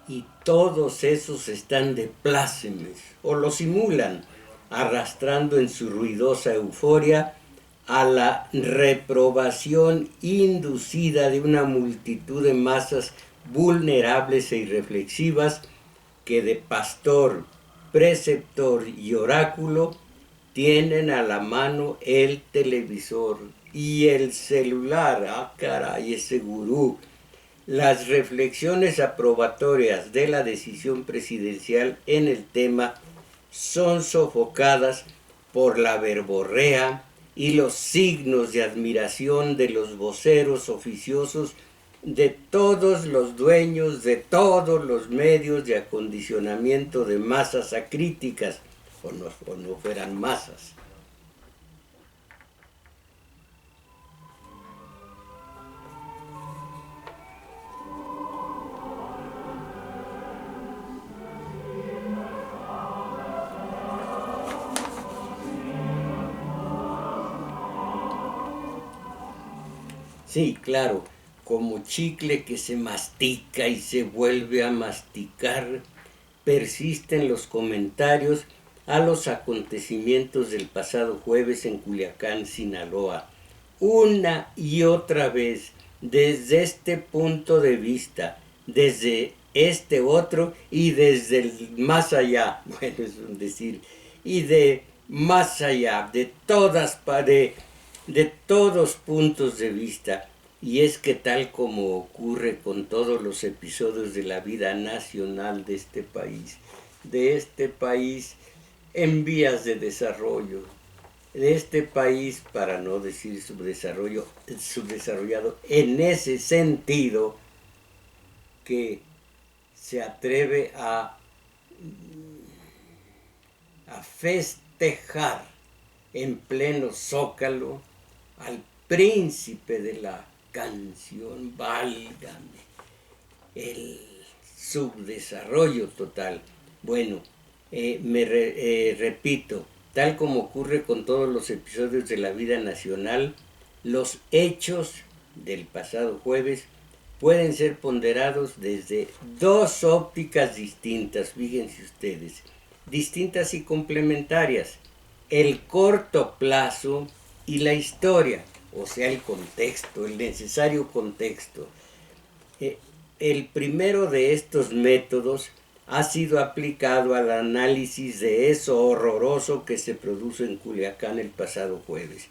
y todos esos están de plácemes o lo simulan, arrastrando en su ruidosa euforia a la reprobación inducida de una multitud de masas vulnerables e irreflexivas que de pastor, preceptor y oráculo tienen a la mano el televisor y el celular. Ah, caray, ese gurú. Las reflexiones aprobatorias de la decisión presidencial en el tema son sofocadas por la verborrea y los signos de admiración de los voceros oficiosos de todos los dueños de todos los medios de acondicionamiento de masas acríticas, o no fueran masas. Sí, claro, como chicle que se mastica y se vuelve a masticar, persisten los comentarios a los acontecimientos del pasado jueves en Culiacán, Sinaloa. Una y otra vez, desde este punto de vista, desde este otro y desde el más allá, bueno, es un decir, y de más allá, de todos puntos de vista. Y es que tal como ocurre con todos los episodios de la vida nacional de este país en vías de desarrollo, de este país, para no decir subdesarrollado, en ese sentido que se atreve a festejar en pleno zócalo al príncipe de la canción, válgame, el subdesarrollo total. Bueno, repito, tal como ocurre con todos los episodios de la vida nacional, los hechos del pasado jueves pueden ser ponderados desde dos ópticas distintas, fíjense ustedes, distintas y complementarias: el corto plazo y la historia, o sea, el contexto, el necesario contexto. El primero de estos métodos ha sido aplicado al análisis de eso horroroso que se produjo en Culiacán el pasado jueves.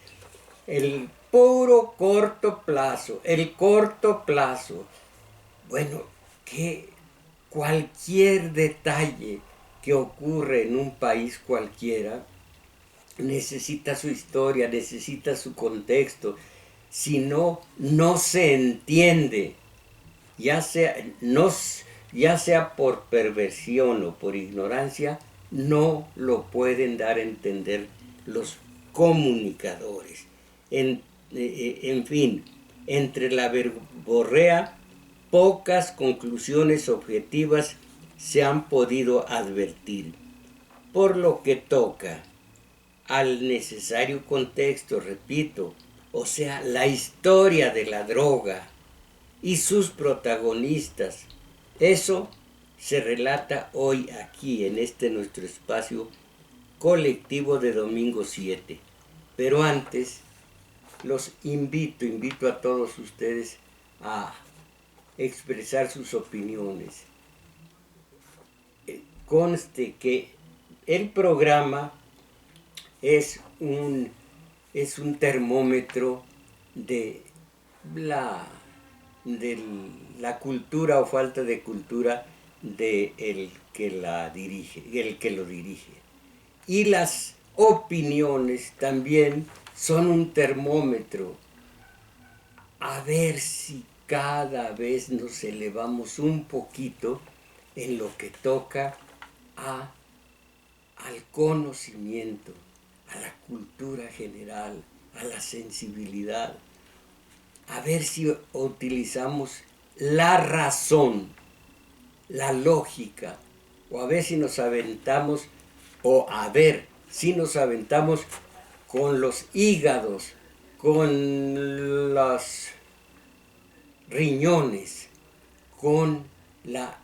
El puro corto plazo, el corto plazo. Bueno, que cualquier detalle que ocurre en un país cualquiera necesita su historia, necesita su contexto. Si no, no se entiende. Ya sea, no, ya sea por perversión o por ignorancia, no lo pueden dar a entender los comunicadores. En fin, entre la verborrea, pocas conclusiones objetivas se han podido advertir. Por lo que toca al necesario contexto, repito, o sea, la historia de la droga y sus protagonistas. Eso se relata hoy aquí en este nuestro espacio colectivo de Domingo 7. Pero antes los invito a todos ustedes a expresar sus opiniones. Conste que el programa es un termómetro de de la cultura o falta de cultura de el que lo dirige. Y las opiniones también son un termómetro. A ver si cada vez nos elevamos un poquito en lo que toca al conocimiento, a la cultura general, a la sensibilidad. A ver si utilizamos la razón, la lógica, o a ver si nos aventamos, con los hígados, con los riñones, con la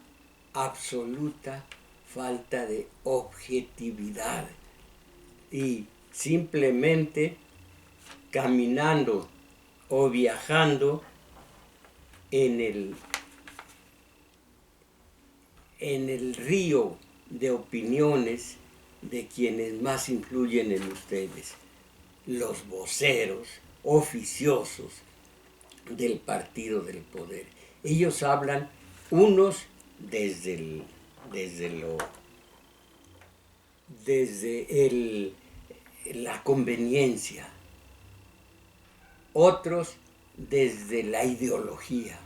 absoluta falta de objetividad y simplemente caminando o viajando en el río de opiniones de quienes más influyen en ustedes, los voceros oficiosos del partido del poder. Ellos hablan unos desde la conveniencia, otros desde la ideología.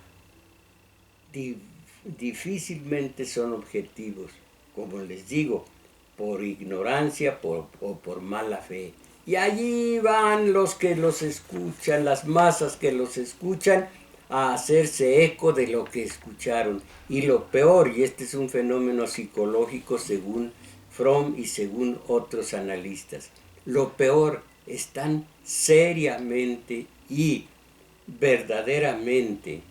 Difícilmente son objetivos, como les digo, por ignorancia o por mala fe. Y allí van los que los escuchan, las masas que los escuchan, a hacerse eco de lo que escucharon. Y lo peor, y este es un fenómeno psicológico según Fromm y según otros analistas, lo peor, están seriamente y verdaderamente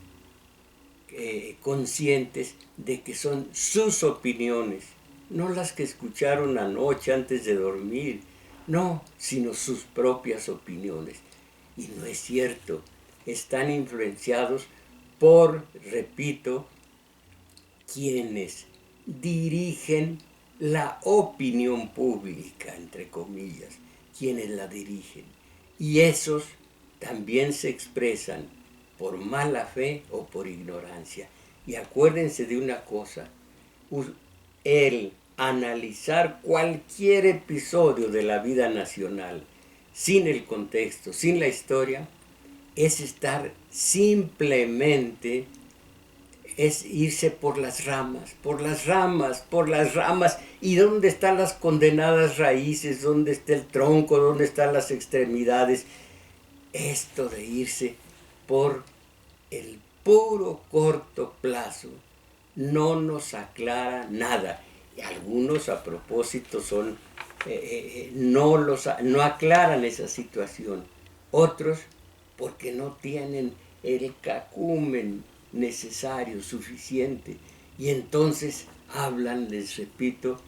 conscientes de que son sus opiniones, no las que escucharon anoche antes de dormir, no, sino sus propias opiniones. Y no es cierto, están influenciados por, repito, quienes dirigen la opinión pública, entre comillas, quienes la dirigen. Y esos también se expresan por mala fe o por ignorancia. Y acuérdense de una cosa, el analizar cualquier episodio de la vida nacional sin el contexto, sin la historia, es estar simplemente, es irse por las ramas, por las ramas, por las ramas. ¿Y dónde están las condenadas raíces? ¿Dónde está el tronco? ¿Dónde están las extremidades? Esto de irse por el puro corto plazo no nos aclara nada. Y algunos a propósito no aclaran esa situación. Otros porque no tienen el cacumen necesario, suficiente. Y entonces hablan, les repito,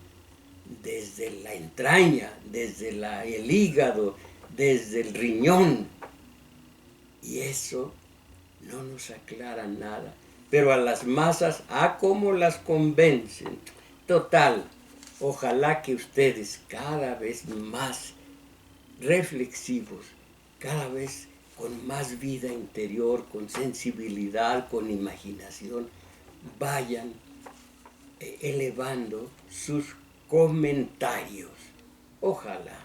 desde la entraña, desde el hígado, desde el riñón. Y eso no nos aclara nada. Pero a las masas, cómo las convencen. Total, ojalá que ustedes cada vez más reflexivos, cada vez con más vida interior, con sensibilidad, con imaginación, vayan elevando sus comentarios. Ojalá.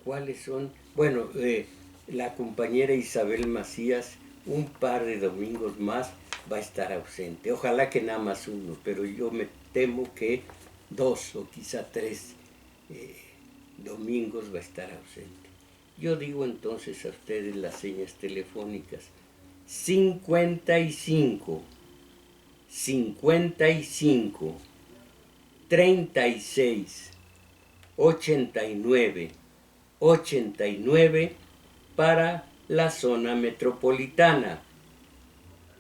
¿Cuáles son? Bueno, la compañera Isabel Macías, un par de domingos más va a estar ausente. Ojalá que nada más uno, pero yo me temo que 2 o quizá 3 domingos va a estar ausente. Yo digo entonces a ustedes las señas telefónicas: 55 55 36 89 89 para la zona metropolitana,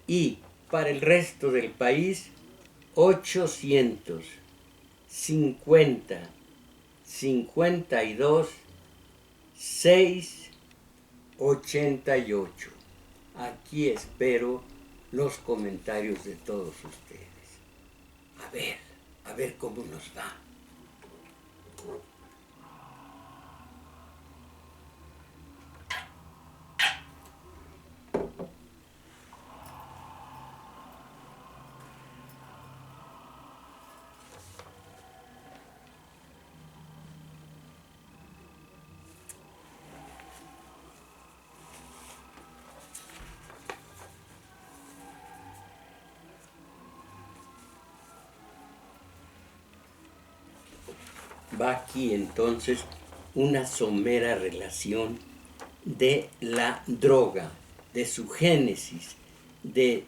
y para el resto del país 850 52 6 88. Aquí espero los comentarios de todos ustedes. A ver cómo nos va. Va aquí entonces una somera relación de la droga, de su génesis, de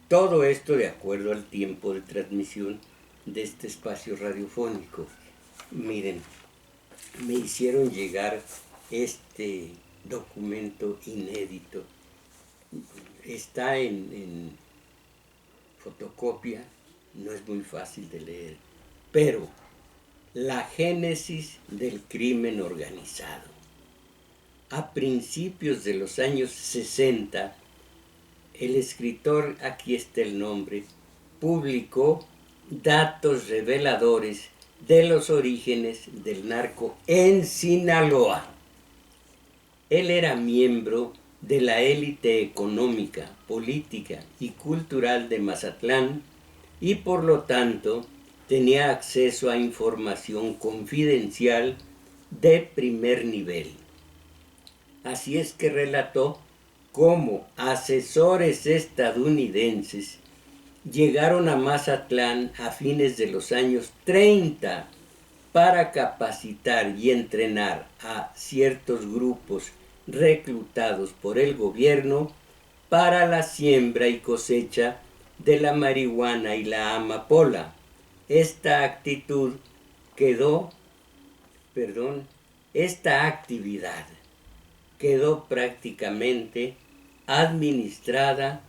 todo esto de acuerdo al tiempo de transmisión de este espacio radiofónico. Miren, me hicieron llegar este documento inédito. Está fotocopia, no es muy fácil de leer, pero la génesis del crimen organizado. A principios de los años 60, el escritor, aquí está el nombre, publicó datos reveladores de los orígenes del narco en Sinaloa. Él era miembro de la élite económica, política y cultural de Mazatlán y por lo tanto tenía acceso a información confidencial de primer nivel. Así es que relató cómo asesores estadounidenses llegaron a Mazatlán a fines de los años 30 para capacitar y entrenar a ciertos grupos reclutados por el gobierno para la siembra y cosecha de la marihuana y la amapola. Esta actividad quedó prácticamente administrada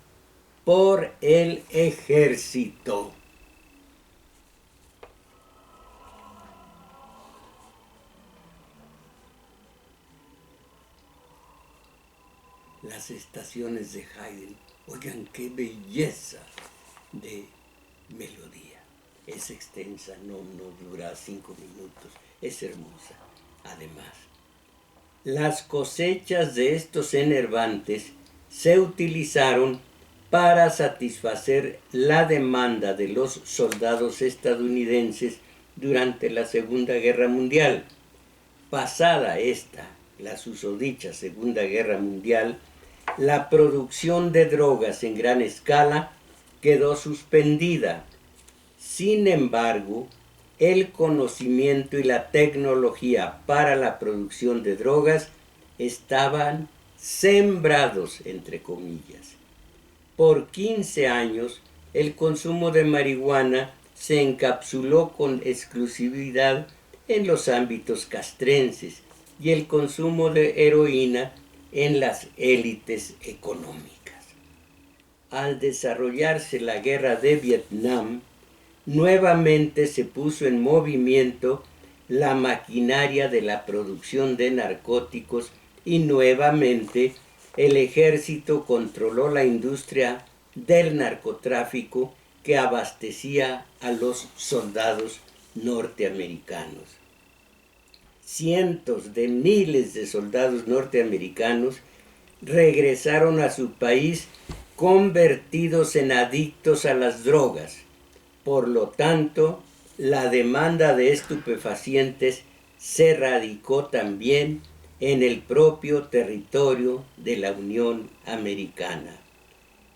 por el ejército. Las estaciones de Haydn, oigan qué belleza de melodía. Es extensa, no dura 5 minutos, es hermosa. Además, las cosechas de estos enervantes se utilizaron para satisfacer la demanda de los soldados estadounidenses durante la Segunda Guerra Mundial. Pasada esta, la susodicha Segunda Guerra Mundial, la producción de drogas en gran escala quedó suspendida. Sin embargo, el conocimiento y la tecnología para la producción de drogas estaban sembrados, entre comillas. Por 15 años, el consumo de marihuana se encapsuló con exclusividad en los ámbitos castrenses y el consumo de heroína en las élites económicas. Al desarrollarse la guerra de Vietnam, nuevamente se puso en movimiento la maquinaria de la producción de narcóticos y nuevamente el ejército controló la industria del narcotráfico que abastecía a los soldados norteamericanos. Cientos de miles de soldados norteamericanos regresaron a su país convertidos en adictos a las drogas. Por lo tanto, la demanda de estupefacientes se radicó también en el propio territorio de la Unión Americana.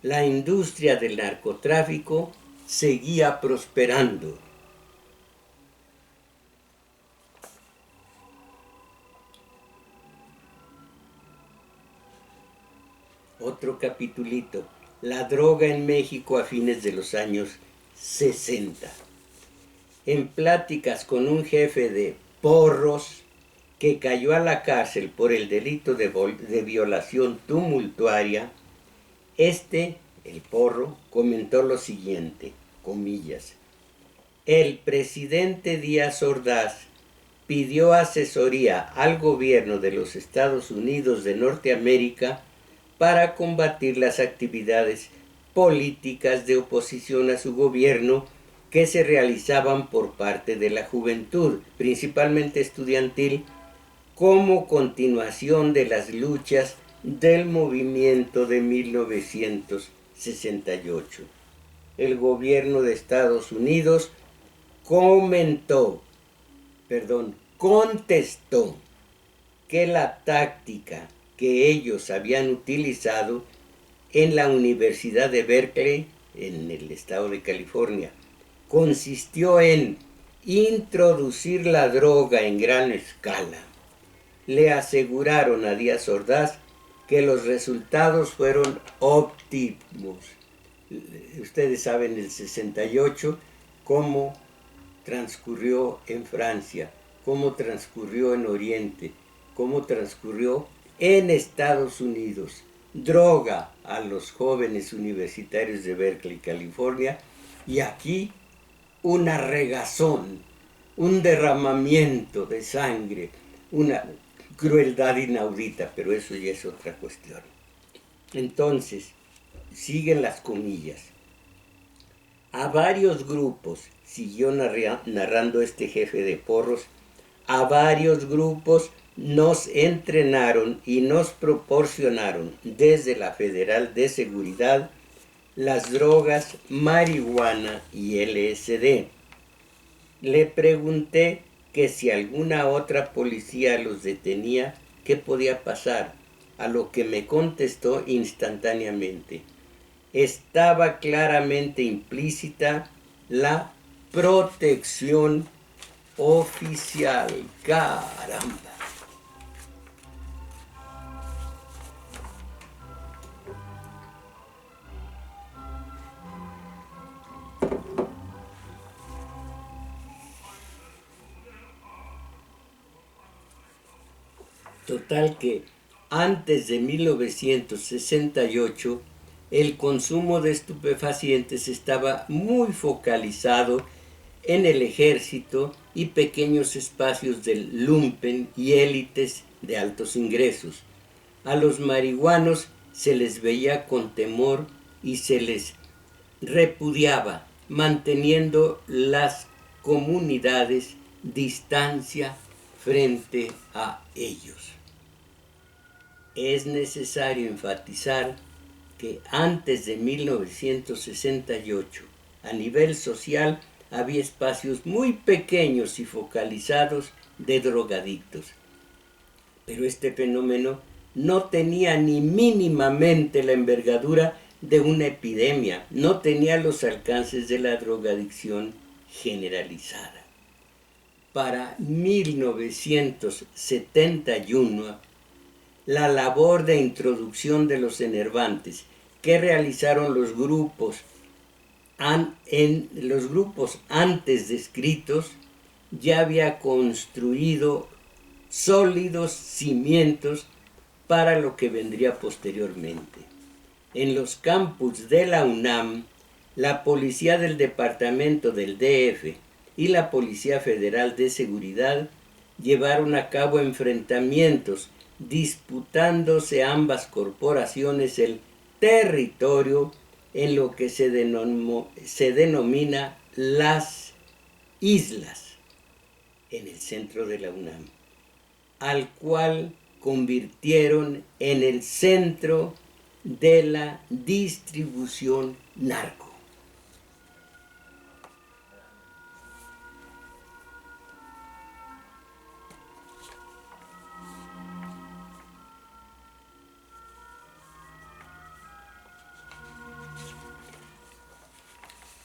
La industria del narcotráfico seguía prosperando. Otro capitulito, la droga en México a fines de los años 60. En pláticas con un jefe de porros que cayó a la cárcel por el delito de violación tumultuaria, el porro, comentó lo siguiente, comillas: el presidente Díaz Ordaz pidió asesoría al gobierno de los Estados Unidos de Norteamérica para combatir las actividades políticas de oposición a su gobierno que se realizaban por parte de la juventud, principalmente estudiantil, como continuación de las luchas del movimiento de 1968. El gobierno de Estados Unidos contestó que la táctica que ellos habían utilizado en la Universidad de Berkeley, en el estado de California, consistió en introducir la droga en gran escala. Le aseguraron a Díaz Ordaz que los resultados fueron óptimos. Ustedes saben el 68, cómo transcurrió en Francia, cómo transcurrió en Oriente, cómo transcurrió en Estados Unidos. droga a los jóvenes universitarios de Berkeley, California, y aquí una regazón, un derramamiento de sangre, una crueldad inaudita, pero eso ya es otra cuestión. Entonces, siguen las comillas. A varios grupos, siguió narrando este jefe de porros, a varios grupos nos entrenaron y nos proporcionaron desde la Federal de Seguridad las drogas marihuana y LSD. Le pregunté que si alguna otra policía los detenía, ¿qué podía pasar? A lo que me contestó instantáneamente: estaba claramente implícita la protección oficial. ¡Caramba! Total que antes de 1968 el consumo de estupefacientes estaba muy focalizado en el ejército y pequeños espacios del lumpen y élites de altos ingresos. A los marihuanos se les veía con temor y se les repudiaba, manteniendo las comunidades distancia frente a ellos. Es necesario enfatizar que antes de 1968, a nivel social, había espacios muy pequeños y focalizados de drogadictos. Pero este fenómeno no tenía ni mínimamente la envergadura de una epidemia, no tenía los alcances de la drogadicción generalizada. Para 1971, la labor de introducción de los enervantes que realizaron los grupos antes descritos ya había construido sólidos cimientos para lo que vendría posteriormente. En los campus de la UNAM, la policía del departamento del DF y la Policía Federal de Seguridad llevaron a cabo enfrentamientos, disputándose ambas corporaciones el territorio en lo que se denomina las islas, en el centro de la UNAM, al cual convirtieron en el centro de la distribución narco.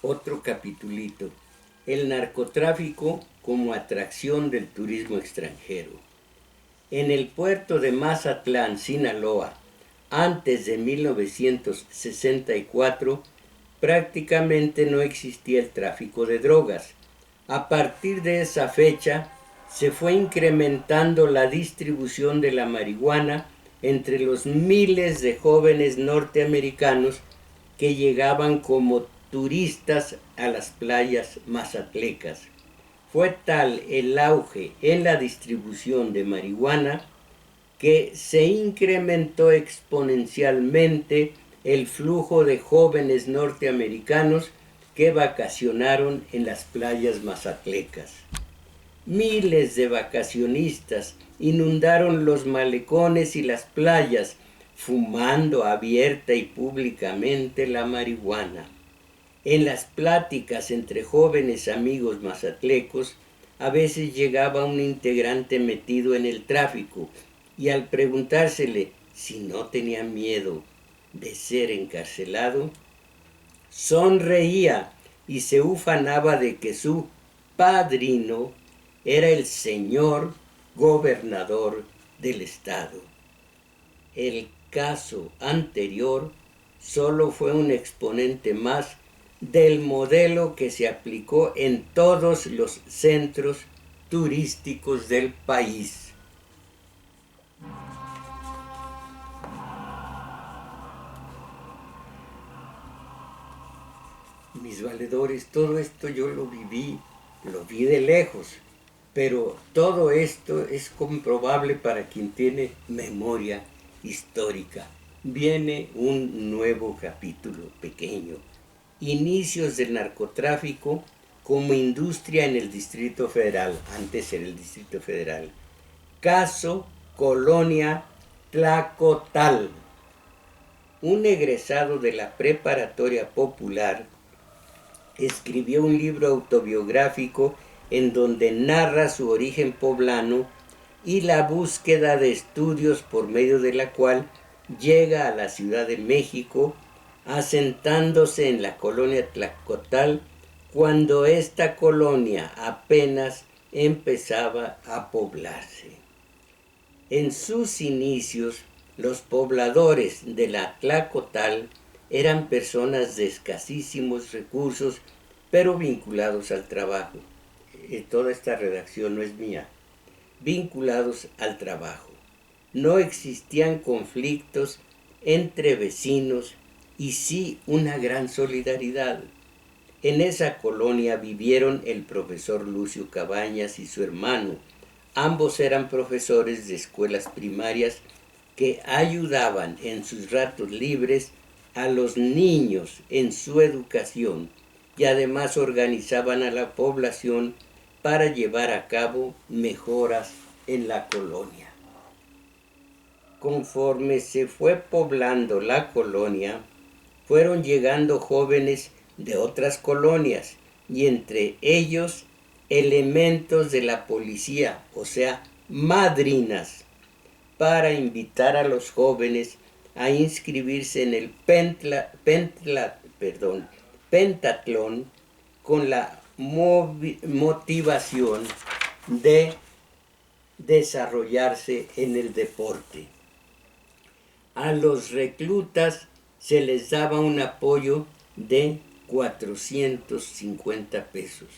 Otro capitulito: el narcotráfico como atracción del turismo extranjero. En el puerto de Mazatlán, Sinaloa, antes de 1964, prácticamente no existía el tráfico de drogas. A partir de esa fecha, se fue incrementando la distribución de la marihuana entre los miles de jóvenes norteamericanos que llegaban como turistas a las playas mazatlecas. Fue tal el auge en la distribución de marihuana que se incrementó exponencialmente el flujo de jóvenes norteamericanos que vacacionaron en las playas mazatlecas. Miles de vacacionistas inundaron los malecones y las playas, fumando abierta y públicamente la marihuana. En las pláticas entre jóvenes amigos mazatlecos, a veces llegaba un integrante metido en el tráfico y al preguntársele si no tenía miedo de ser encarcelado, sonreía y se ufanaba de que su padrino era el señor gobernador del estado. El caso anterior solo fue un exponente más del modelo que se aplicó en todos los centros turísticos del país. mis valedores, todo esto yo lo vi de lejos, pero todo esto es comprobable para quien tiene memoria histórica. Viene un nuevo capítulo pequeño. Inicios del narcotráfico como industria en el Distrito Federal, antes era el Distrito Federal. Caso Colonia Tlacotal. Un egresado de la Preparatoria Popular escribió un libro autobiográfico en donde narra su origen poblano y la búsqueda de estudios por medio de la cual llega a la Ciudad de México, asentándose en la colonia Tlacotal cuando esta colonia apenas empezaba a poblarse. En sus inicios, los pobladores de la Tlacotal eran personas de escasísimos recursos, pero vinculados al trabajo. Toda esta redacción no es mía. Vinculados al trabajo. No existían conflictos entre vecinos y sí una gran solidaridad. En esa colonia vivieron el profesor Lucio Cabañas y su hermano. Ambos eran profesores de escuelas primarias que ayudaban en sus ratos libres a los niños en su educación y además organizaban a la población para llevar a cabo mejoras en la colonia. Conforme se fue poblando la colonia, fueron llegando jóvenes de otras colonias y entre ellos elementos de la policía, o sea, madrinas, para invitar a los jóvenes a inscribirse en el pentatlón con la motivación de desarrollarse en el deporte. A los reclutas se les daba un apoyo de 450 pesos.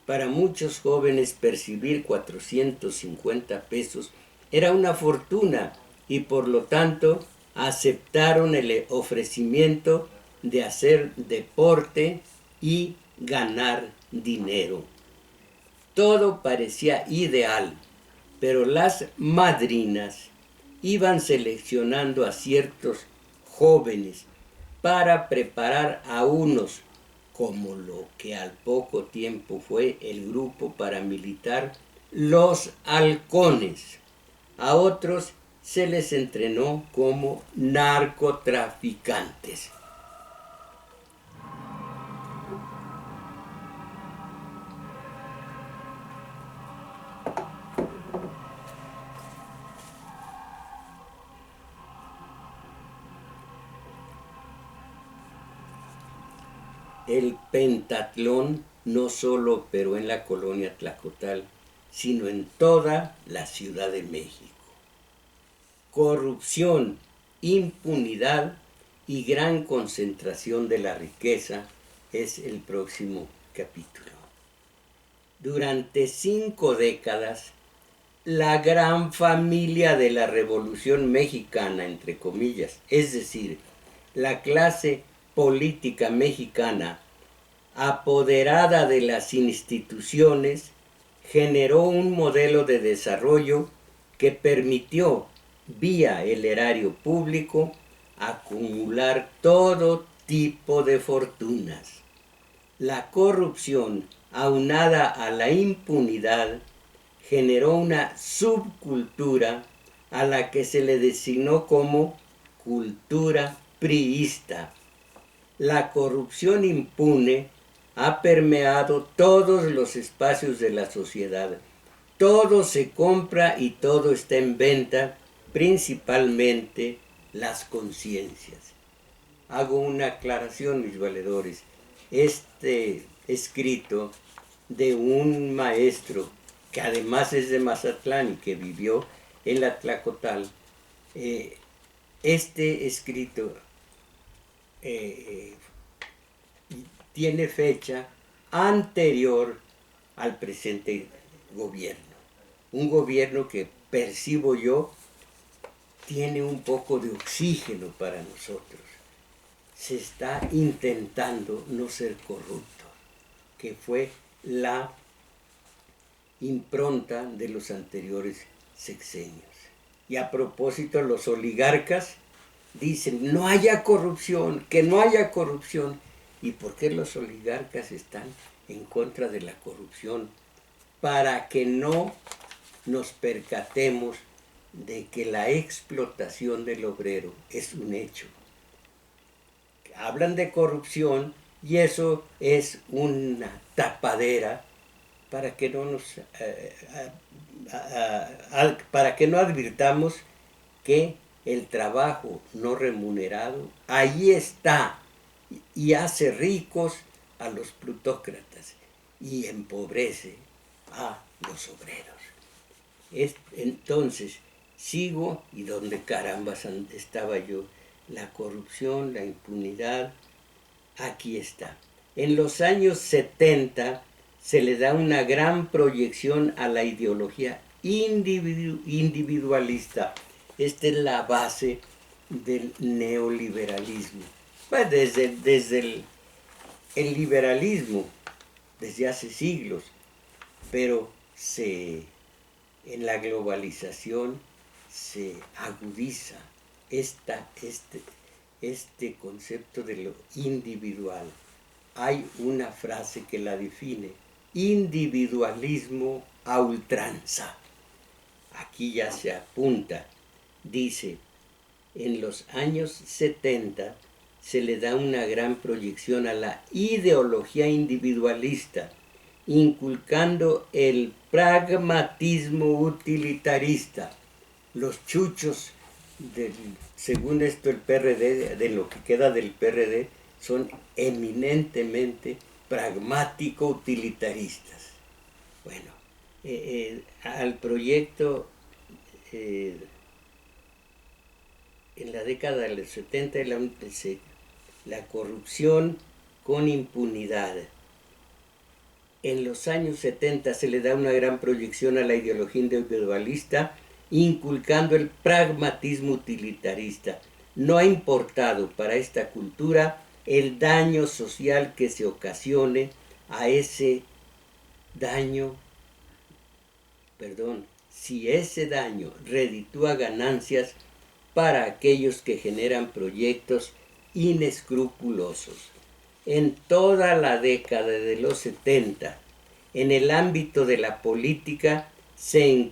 Para muchos jóvenes percibir 450 pesos era una fortuna y por lo tanto aceptaron el ofrecimiento de hacer deporte y ganar dinero. Todo parecía ideal, pero las madrinas iban seleccionando a ciertos jóvenes para preparar a unos, como lo que al poco tiempo fue el grupo paramilitar Los Halcones. A otros se les entrenó como narcotraficantes. El pentatlón no solo operó en la colonia Tlacotal, sino en toda la Ciudad de México. Corrupción, impunidad y gran concentración de la riqueza es el próximo capítulo. Durante 5 décadas, la gran familia de la Revolución Mexicana, entre comillas, es decir, la clase política mexicana, apoderada de las instituciones, generó un modelo de desarrollo que permitió, vía el erario público, acumular todo tipo de fortunas. La corrupción, aunada a la impunidad, generó una subcultura a la que se le designó como cultura priista. La corrupción impune ha permeado todos los espacios de la sociedad. Todo se compra y todo está en venta, principalmente las conciencias. Hago una aclaración, mis valedores. Este escrito de un maestro que además es de Mazatlán y que vivió en la Tlacotal, este escrito tiene fecha anterior al presente gobierno. Un gobierno que percibo yo tiene un poco de oxígeno para nosotros. se está intentando no ser corrupto, que fue la impronta de los anteriores sexenios. Y a propósito, los oligarcas dicen, no haya corrupción, que no haya corrupción. ¿Y por qué los oligarcas están en contra de la corrupción? Para que no nos percatemos de que la explotación del obrero es un hecho. Hablan de corrupción y eso es una tapadera para que no nos para que no advirtamos que el trabajo no remunerado ahí está y hace ricos a los plutócratas y empobrece a los obreros. Entonces, sigo y donde carambas estaba yo. La corrupción, la impunidad, aquí está. En los años 70 se le da una gran proyección a la ideología individualista. Esta es la base del neoliberalismo. Pues desde el liberalismo, desde hace siglos, pero en la globalización se agudiza este concepto de lo individual. Hay una frase que la define: individualismo a ultranza. Aquí ya se apunta, dice, en los años 70 se le da una gran proyección a la ideología individualista, inculcando el pragmatismo utilitarista. Los chuchos, según esto el PRD, de lo que queda del PRD, son eminentemente pragmático-utilitaristas. Bueno, al proyecto en la década de los 70 la corrupción con impunidad. En los años 70 se le da una gran proyección a la ideología individualista, inculcando el pragmatismo utilitarista. No ha importado para esta cultura el daño social que se ocasione a ese daño, si ese daño reditúa ganancias para aquellos que generan proyectos inescrupulosos. En toda la década de los 70, en el ámbito de la política, se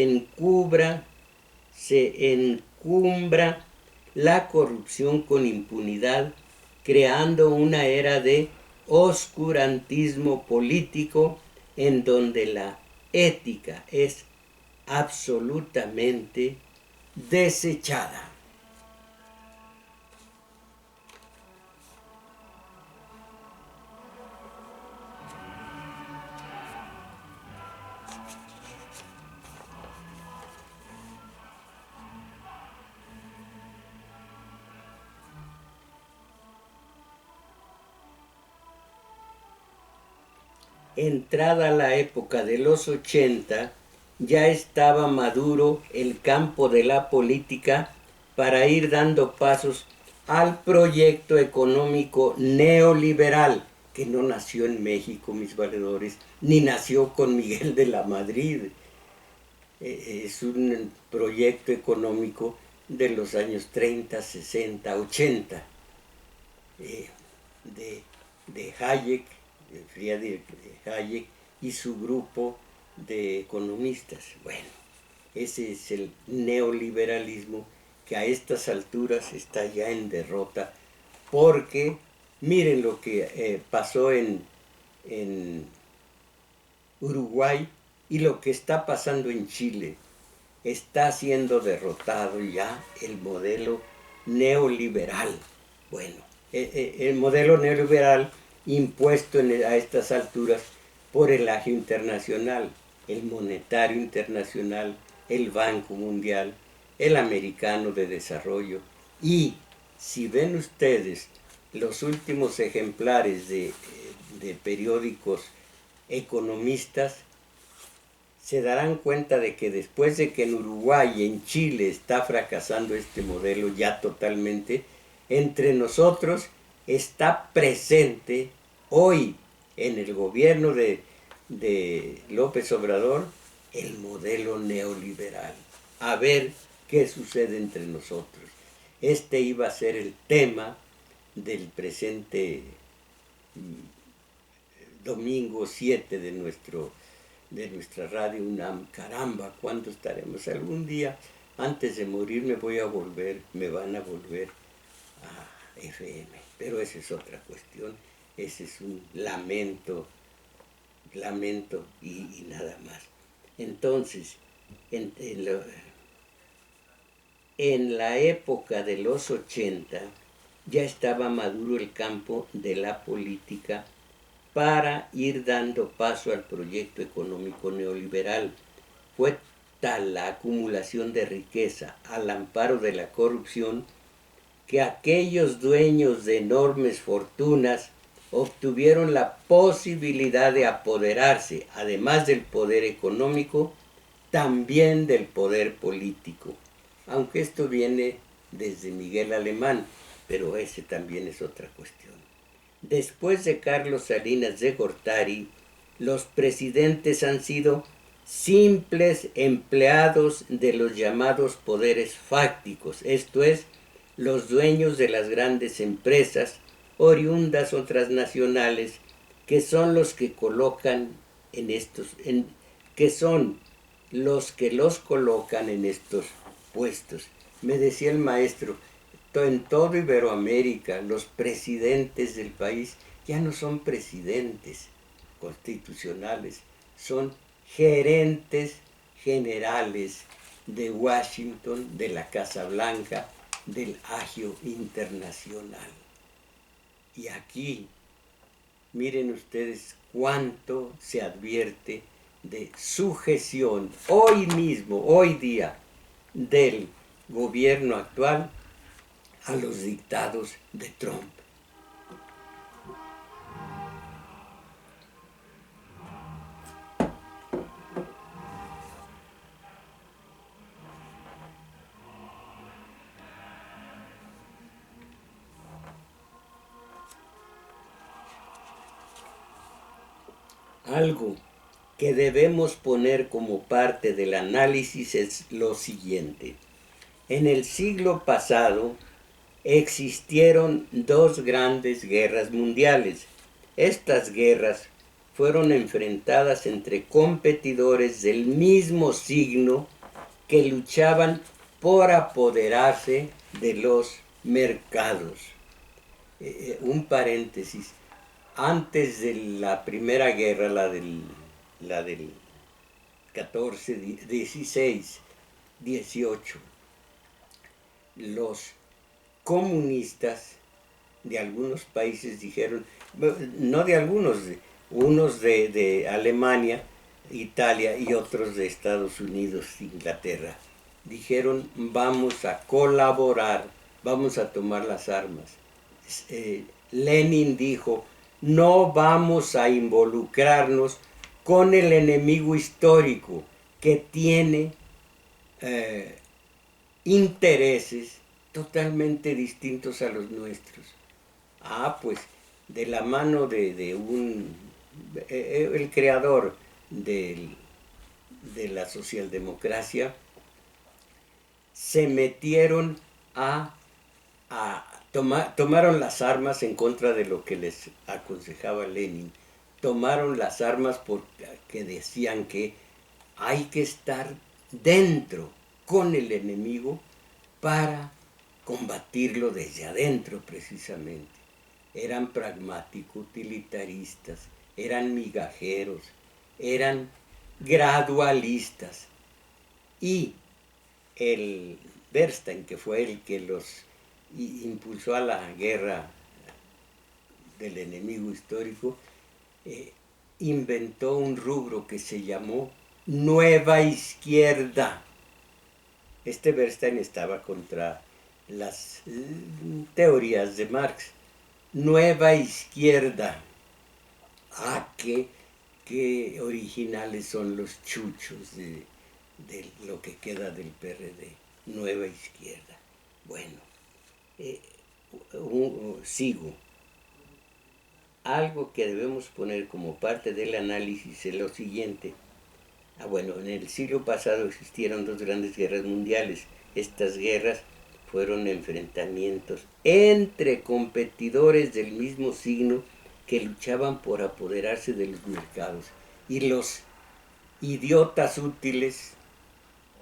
encumbra la corrupción con impunidad, creando una era de oscurantismo político en donde la ética es absolutamente desechada. Entrada la época de los 80, ya estaba maduro el campo de la política para ir dando pasos al proyecto económico neoliberal, que no nació en México, mis valedores, ni nació con Miguel de la Madrid. Es un proyecto económico de los años 30, 60, 80, de Hayek, de Friedrich Hayek y su grupo de economistas. Bueno, ese es el neoliberalismo que a estas alturas está ya en derrota, porque miren lo que pasó en Uruguay y lo que está pasando en Chile. Está siendo derrotado ya el modelo neoliberal. Bueno, el modelo neoliberal impuesto a estas alturas por el Agio Internacional, el Monetario Internacional, el Banco Mundial, el Americano de Desarrollo. Y si ven ustedes los últimos ejemplares de periódicos economistas, se darán cuenta de que después de que en Uruguay y en Chile está fracasando este modelo ya totalmente, entre nosotros está presente hoy en el gobierno de López Obrador el modelo neoliberal. A ver qué sucede entre nosotros. Este iba a ser el tema del presente domingo 7 de nuestra radio UNAM. Caramba, ¿cuándo estaremos? Algún día, antes de morir, me van a volver a FM. Pero esa es otra cuestión. Ese es un lamento y nada más. Entonces, en la época de los 80 ya estaba maduro el campo de la política para ir dando paso al proyecto económico neoliberal. Fue tal la acumulación de riqueza al amparo de la corrupción que aquellos dueños de enormes fortunas obtuvieron la posibilidad de apoderarse, además del poder económico, también del poder político. Aunque esto viene desde Miguel Alemán, pero ese también es otra cuestión. Después de Carlos Salinas de Gortari, los presidentes han sido simples empleados de los llamados poderes fácticos, esto es, los dueños de las grandes empresas, oriundas o transnacionales, que son los que colocan que son los que los colocan en estos puestos. Me decía el maestro, en toda Iberoamérica, los presidentes del país ya no son presidentes constitucionales, son gerentes generales de Washington, de la Casa Blanca, del Agio Internacional. Y aquí, miren ustedes cuánto se advierte de sujeción hoy mismo, hoy día, del gobierno actual a los dictados de Trump. Algo que debemos poner como parte del análisis es lo siguiente. En el siglo pasado existieron dos grandes guerras mundiales. Estas guerras fueron enfrentadas entre competidores del mismo signo que luchaban por apoderarse de los mercados. Un paréntesis. Antes de la Primera Guerra, la del 14, 16, 18, los comunistas de algunos países dijeron, no de algunos, unos de Alemania, Italia y otros de Estados Unidos, Inglaterra, dijeron vamos a colaborar, vamos a tomar las armas. Lenin dijo, no vamos a involucrarnos con el enemigo histórico que tiene intereses totalmente distintos a los nuestros. Pues de la mano de el creador de la socialdemocracia, se metieron tomaron las armas en contra de lo que les aconsejaba Lenin. Tomaron las armas porque decían que hay que estar dentro con el enemigo para combatirlo desde adentro precisamente. Eran pragmáticos, utilitaristas, eran migajeros, eran gradualistas. Y el Bernstein, que fue el que los impulsó a la guerra del enemigo histórico, inventó un rubro que se llamó Nueva Izquierda. Este Bernstein estaba contra las teorías de Marx. Nueva Izquierda. Qué originales son los chuchos de lo que queda del PRD. Nueva Izquierda. Bueno, sigo. Algo que debemos poner como parte del análisis es lo siguiente. Bueno, en el siglo pasado existieron dos grandes guerras mundiales. Estas guerras fueron enfrentamientos entre competidores del mismo signo que luchaban por apoderarse de los mercados. Y los idiotas útiles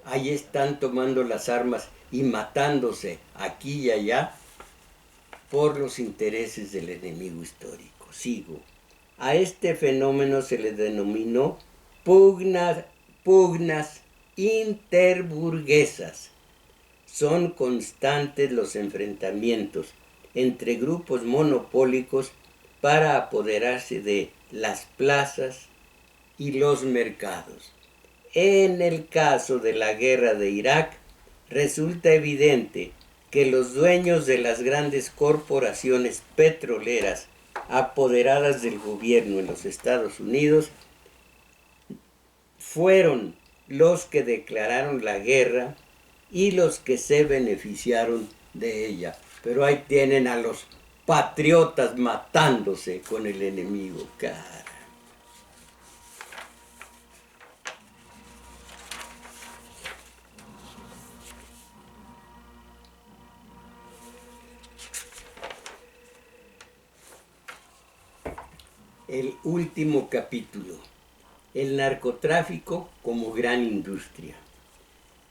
ahí están tomando las armas y matándose aquí y allá por los intereses del enemigo histórico. Sigo. A este fenómeno se le denominó pugnas interburguesas. Son constantes los enfrentamientos entre grupos monopólicos para apoderarse de las plazas y los mercados. En el caso de la guerra de Irak, resulta evidente que los dueños de las grandes corporaciones petroleras apoderadas del gobierno en los Estados Unidos fueron los que declararon la guerra y los que se beneficiaron de ella. Pero ahí tienen a los patriotas matándose con el enemigo, cara. El último capítulo. El narcotráfico como gran industria.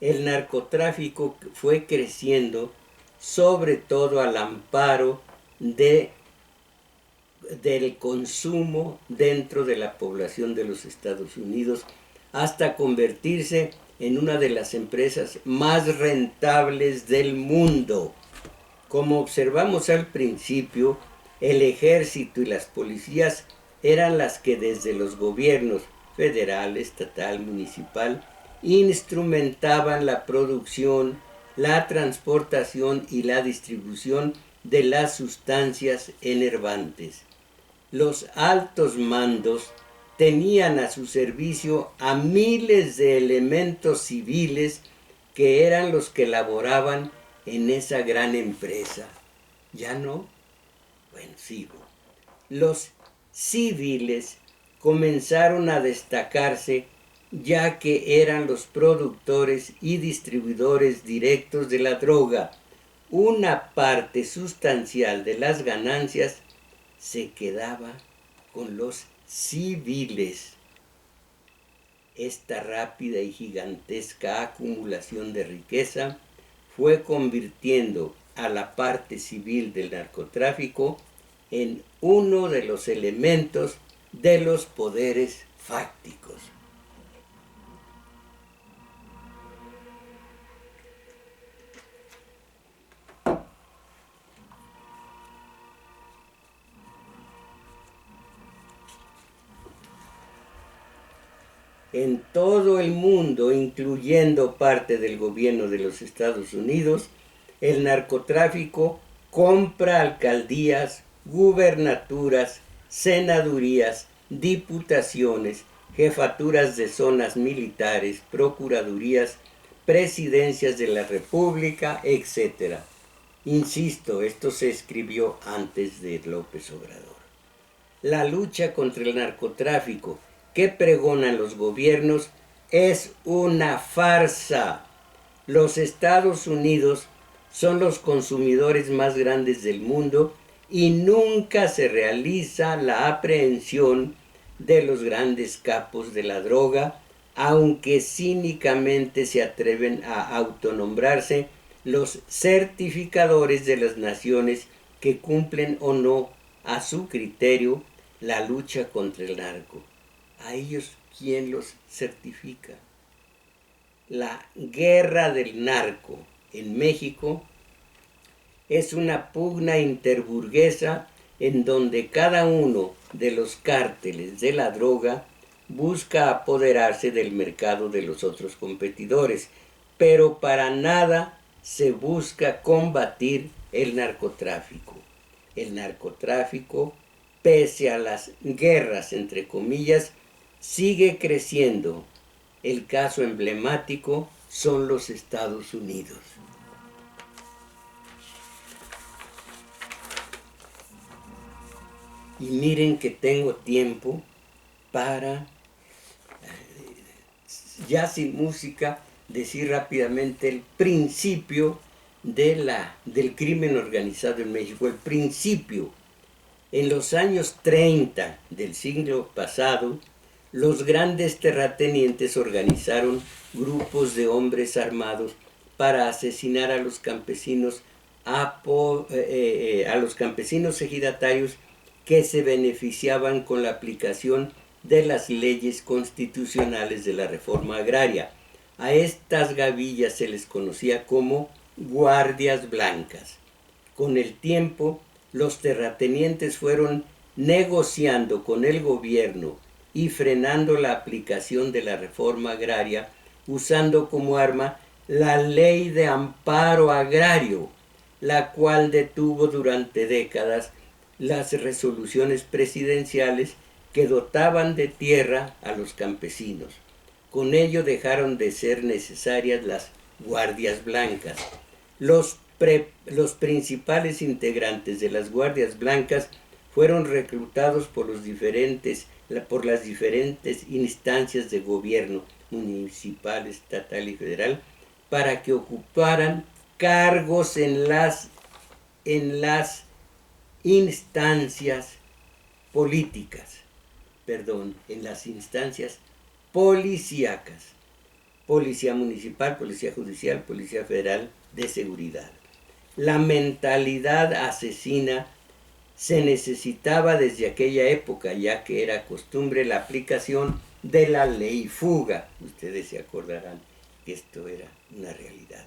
El narcotráfico fue creciendo sobre todo al amparo del consumo dentro de la población de los Estados Unidos hasta convertirse en una de las empresas más rentables del mundo. Como observamos al principio, el ejército y las policías eran las que desde los gobiernos federal, estatal, municipal, instrumentaban la producción, la transportación y la distribución de las sustancias enervantes. Los altos mandos tenían a su servicio a miles de elementos civiles que eran los que laboraban en esa gran empresa. ¿Ya no? Bueno, sigo. Los civiles comenzaron a destacarse ya que eran los productores y distribuidores directos de la droga. Una parte sustancial de las ganancias se quedaba con los civiles. Esta rápida y gigantesca acumulación de riqueza fue convirtiendo a la parte civil del narcotráfico en uno de los elementos de los poderes fácticos. En todo el mundo, incluyendo parte del gobierno de los Estados Unidos, el narcotráfico compra alcaldías, gubernaturas, senadurías, diputaciones, jefaturas de zonas militares, procuradurías, presidencias de la República, etc. Insisto, esto se escribió antes de López Obrador. La lucha contra el narcotráfico que pregonan los gobiernos es una farsa. Los Estados Unidos son los consumidores más grandes del mundo y nunca se realiza la aprehensión de los grandes capos de la droga, aunque cínicamente se atreven a autonombrarse los certificadores de las naciones que cumplen o no, a su criterio, la lucha contra el narco. ¿A ellos quién los certifica? La guerra del narco en México es una pugna interburguesa en donde cada uno de los cárteles de la droga busca apoderarse del mercado de los otros competidores, pero para nada se busca combatir el narcotráfico. El narcotráfico, pese a las guerras, entre comillas, sigue creciendo. El caso emblemático son los Estados Unidos. Y miren que tengo tiempo para, ya sin música, decir rápidamente el principio del crimen organizado en México. El principio. En los años 30 del siglo pasado, los grandes terratenientes organizaron grupos de hombres armados para asesinar a los campesinos, a los campesinos ejidatarios que se beneficiaban con la aplicación de las leyes constitucionales de la reforma agraria. A estas gavillas se les conocía como guardias blancas. Con el tiempo, los terratenientes fueron negociando con el gobierno y frenando la aplicación de la reforma agraria, usando como arma la ley de amparo agrario, la cual detuvo durante décadas las resoluciones presidenciales que dotaban de tierra a los campesinos. Con ello dejaron de ser necesarias las guardias blancas. Los principales integrantes de las guardias blancas fueron reclutados por las diferentes instancias de gobierno municipal, estatal y federal para que ocuparan cargos en las instancias políticas, en las instancias policíacas, policía municipal, policía judicial, policía federal, de seguridad. La mentalidad asesina se necesitaba desde aquella época, ya que era costumbre la aplicación de la ley fuga. Ustedes se acordarán que esto era una realidad.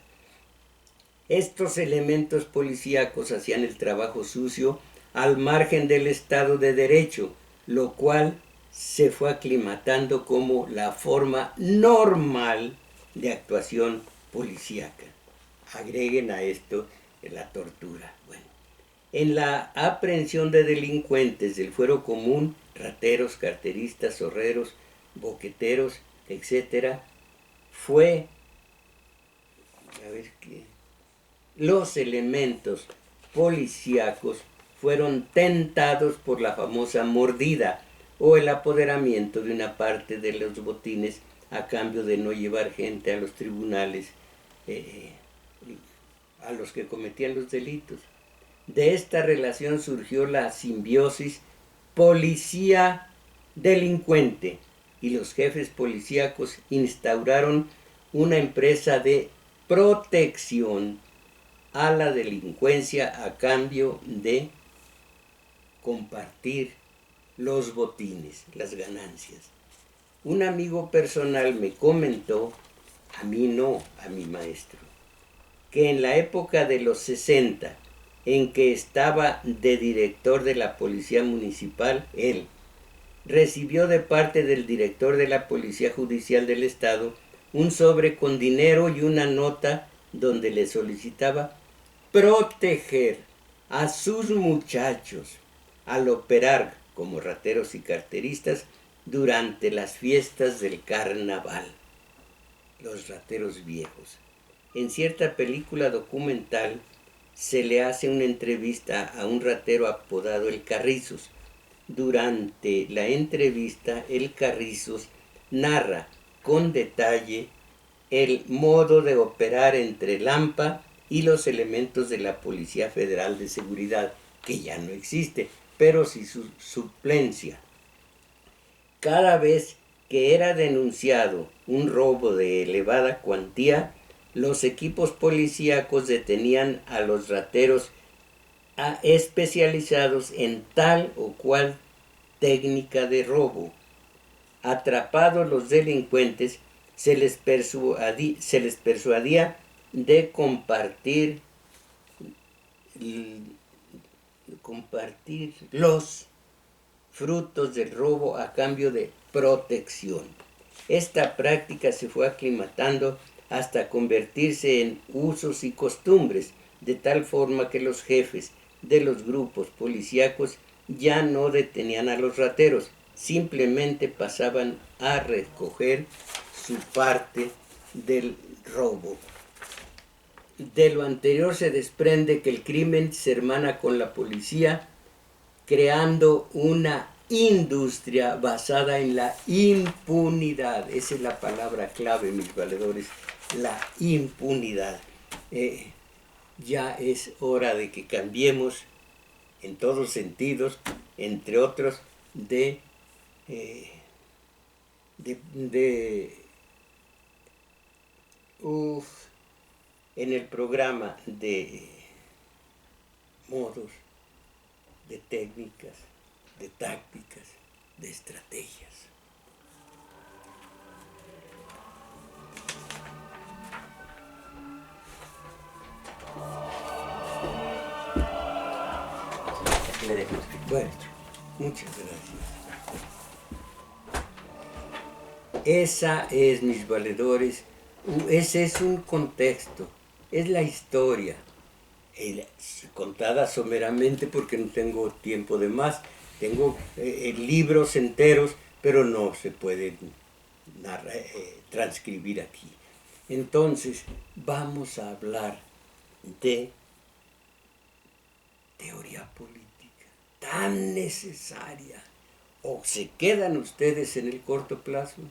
Estos elementos policíacos hacían el trabajo sucio al margen del Estado de Derecho, lo cual se fue aclimatando como la forma normal de actuación policíaca. Agreguen a esto la tortura. Bueno, en la aprehensión de delincuentes del fuero común, rateros, carteristas, zorreros, boqueteros, etc., los elementos policíacos fueron tentados por la famosa mordida o el apoderamiento de una parte de los botines a cambio de no llevar gente a los tribunales a los que cometían los delitos. De esta relación surgió la simbiosis policía-delincuente y los jefes policíacos instauraron una empresa de protección a la delincuencia a cambio de compartir los botines, las ganancias. Un amigo personal me comentó, a mí no, a mi maestro, que en la época de los 60, en que estaba de director de la policía municipal, él recibió de parte del director de la policía judicial del estado un sobre con dinero y una nota donde le solicitaba proteger a sus muchachos al operar como rateros y carteristas durante las fiestas del carnaval, los rateros viejos. En cierta película documental se le hace una entrevista a un ratero apodado El Carrizos. Durante la entrevista, El Carrizos narra con detalle el modo de operar entre Lampa y los elementos de la Policía Federal de Seguridad, que ya no existe, pero sí su suplencia. Cada vez que era denunciado un robo de elevada cuantía, los equipos policíacos detenían a los rateros especializados en tal o cual técnica de robo. Atrapados los delincuentes, se les persuadía de compartir los frutos del robo a cambio de protección. Esta práctica se fue aclimatando hasta convertirse en usos y costumbres, de tal forma que los jefes de los grupos policíacos ya no detenían a los rateros, simplemente pasaban a recoger su parte del robo. De lo anterior se desprende que el crimen se hermana con la policía creando una industria basada en la impunidad. Esa es la palabra clave, mis valedores, la impunidad. Ya es hora de que cambiemos en todos sentidos, entre otros, en el programa de modos, de técnicas, de tácticas, de estrategias. Bueno, muchas gracias. Esa es, mis valedores, ese es un contexto, es la historia, contada someramente porque no tengo tiempo de más. Tengo libros enteros, pero no se pueden transcribir aquí. Entonces, vamos a hablar de teoría política, tan necesaria. ¿O se quedan ustedes en el corto plazo?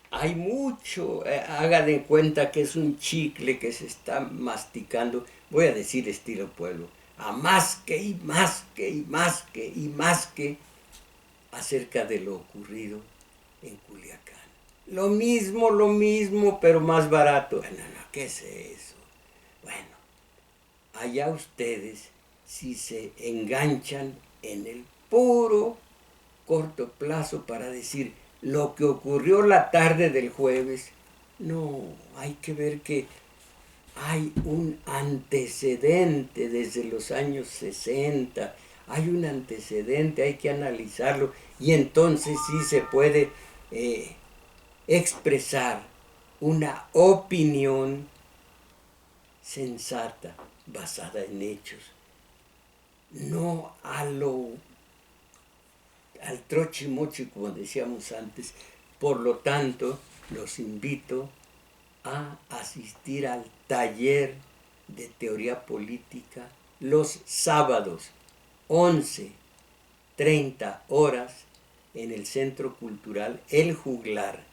Hay mucho, haga de cuenta que es un chicle que se está masticando, voy a decir estilo pueblo, a más que y más que y más que y más que acerca de lo ocurrido en Culiacán. Lo mismo, pero más barato. No, ¿qué es eso? Bueno, allá ustedes si se enganchan en el puro corto plazo para decir lo que ocurrió la tarde del jueves. No, hay que ver que hay un antecedente desde los años 60, hay un antecedente, hay que analizarlo y entonces sí se puede expresar una opinión sensata, basada en hechos, no al trochimochi, como decíamos antes. Por lo tanto, los invito a asistir al taller de teoría política los sábados, 11:30 horas, en el Centro Cultural El Juglar,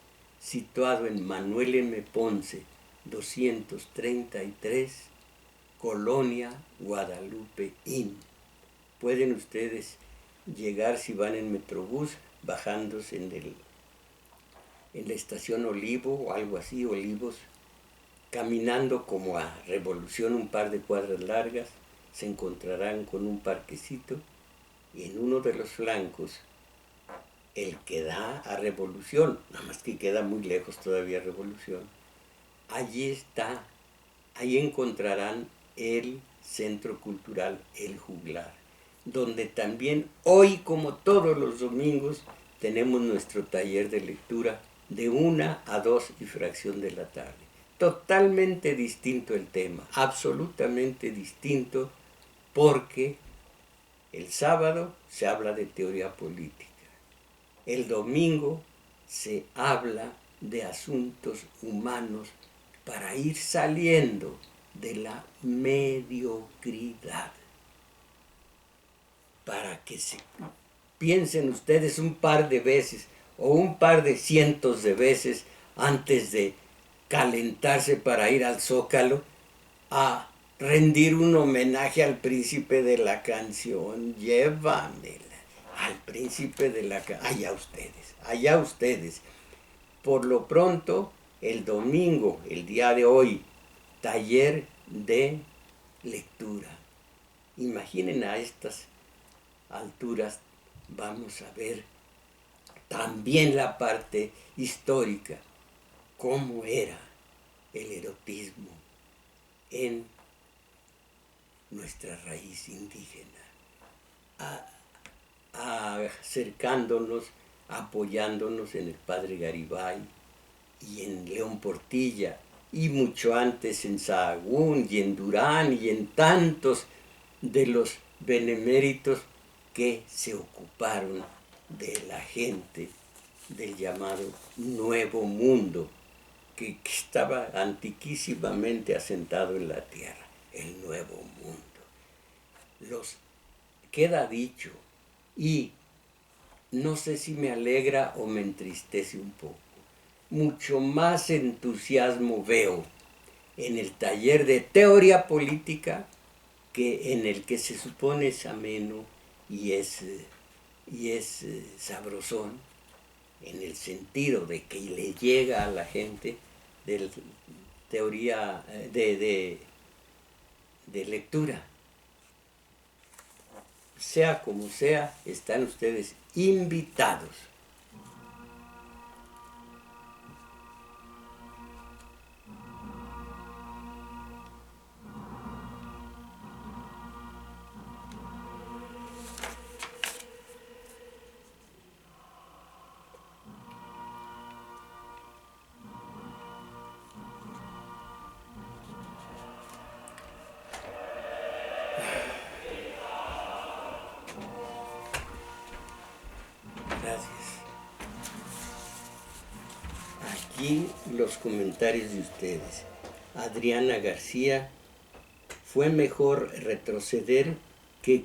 situado en Manuel M. Ponce, 233, Colonia Guadalupe Inn. Pueden ustedes llegar, si van en Metrobús, bajándose en la estación Olivo o algo así, Olivos, caminando como a Revolución un par de cuadras largas, se encontrarán con un parquecito y en uno de los flancos, el que da a Revolución, nada más que queda muy lejos todavía Revolución, allí está, ahí encontrarán el Centro Cultural El Juglar, donde también hoy, como todos los domingos, tenemos nuestro taller de lectura de 1 a 2 y fracción de la tarde. Totalmente distinto el tema, absolutamente distinto, porque el sábado se habla de teoría política, el domingo se habla de asuntos humanos para ir saliendo de la mediocridad, para que se piensen ustedes un par de veces o un par de cientos de veces antes de calentarse para ir al Zócalo a rendir un homenaje al príncipe de la canción. Llévamela al príncipe de la canción. Allá ustedes. Por lo pronto, el domingo, el día de hoy, taller de lectura. Imaginen, a estas alturas vamos a ver también la parte histórica, cómo era el erotismo en nuestra raíz indígena, acercándonos, apoyándonos en el padre Garibay y en León Portilla, y mucho antes en Sahagún y en Durán y en tantos de los beneméritos que se ocuparon de la gente del llamado Nuevo Mundo, que estaba antiquísimamente asentado en la tierra, el Nuevo Mundo. Los queda dicho, y no sé si me alegra o me entristece un poco. Mucho más entusiasmo veo en el taller de teoría política que en el que se supone es ameno y es sabrosón, en el sentido de que le llega a la gente de teoría de lectura. Sea como sea, están ustedes invitados. Gracias. Aquí los comentarios de ustedes. Adriana García, fue mejor retroceder que,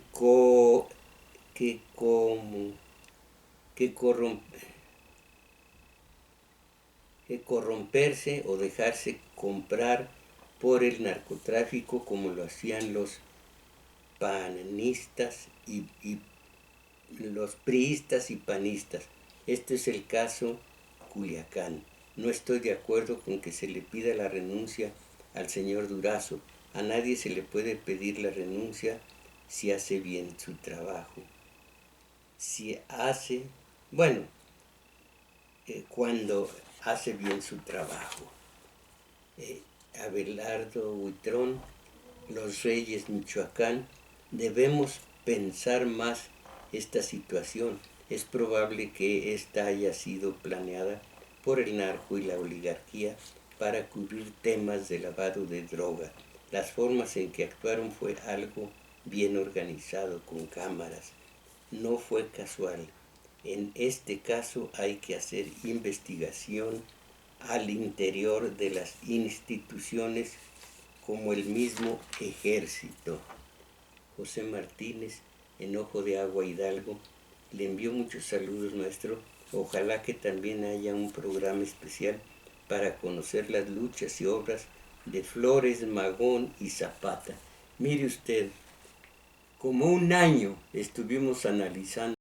que, como, que, que corromperse o dejarse comprar por el narcotráfico como lo hacían los panistas y los priistas y panistas. Este es el caso Culiacán. No estoy de acuerdo con que se le pida la renuncia al señor Durazo. A nadie se le puede pedir la renuncia si hace bien su trabajo. Si hace, bueno, cuando hace bien su trabajo. Abelardo Huitrón, Los Reyes, Michoacán, debemos pensar más esta situación. Es probable que esta haya sido planeada por el narco y la oligarquía para cubrir temas de lavado de droga. Las formas en que actuaron fue algo bien organizado con cámaras. No fue casual. En este caso hay que hacer investigación al interior de las instituciones como el mismo ejército. José Martínez, en Ojo de Agua, Hidalgo, le envió muchos saludos, maestro. Ojalá que también haya un programa especial para conocer las luchas y obras de Flores, Magón y Zapata. Mire usted, como un año estuvimos analizando